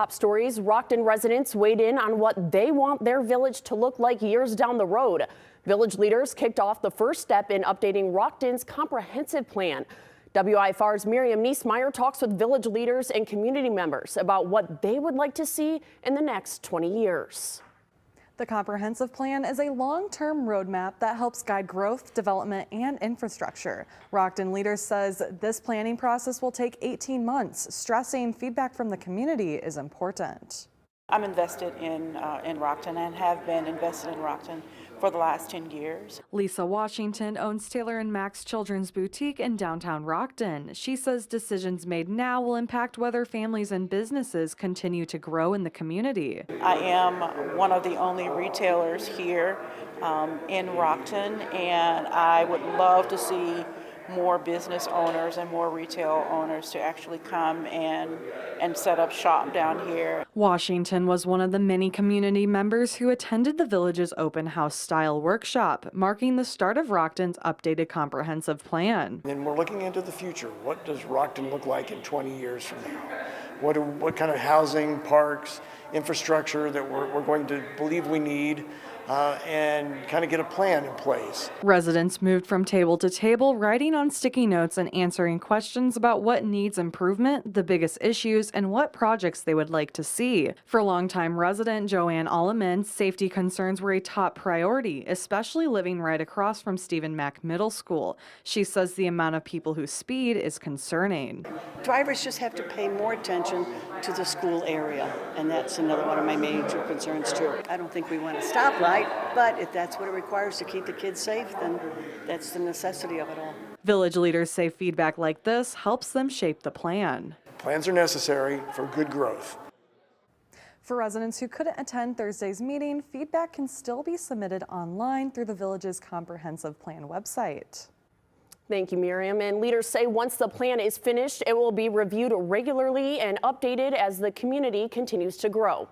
Top stories, Rockton residents weighed in on what they want their village to look like years down the road. Village leaders kicked off the first step in updating Rockton's comprehensive plan. WIFR's Miriam Niesmeyer talks with village leaders and community members about what they would like to see in the next 20 years. The comprehensive plan is a long-term roadmap that helps guide growth, development, and infrastructure. Rockton leaders says this planning process will take 18 months, stressing feedback from the community is important. I'm invested in Rockton and have been invested in Rockton for the last 10 years. Lisa Washington owns Taylor & Max Children's Boutique in downtown Rockton. She says decisions made now will impact whether families and businesses continue to grow in the community. I am one of the only retailers here in Rockton, and I would love to see more business owners and more retail owners to actually come and set up shop down here. Washington was one of the many community members who attended the village's open house style workshop, marking the start of Rockton's updated comprehensive plan. And we're looking into the future. What does Rockton look like in 20 years from now? What kind of housing, parks, infrastructure that we're going to believe we need, and kind of get a plan in place. Residents moved from table to table, writing on sticky notes and answering questions about what needs improvement, the biggest issues, and what projects they would like to see. For longtime resident Joanne Alleman, safety concerns were a top priority, especially living right across from Stephen Mack Middle School. She says the amount of people who speed is concerning. Drivers just have to pay more attention to the school area, and that's another one of my major concerns too. I don't think we want a stoplight, but if that's what it requires to keep the kids safe, then that's the necessity of it all. Village leaders say feedback like this helps them shape the plan. Plans are necessary for good growth. For residents who couldn't attend Thursday's meeting, feedback can still be submitted online through the village's comprehensive plan website. Thank you, Miriam. And leaders say once the plan is finished, it will be reviewed regularly and updated as the community continues to grow.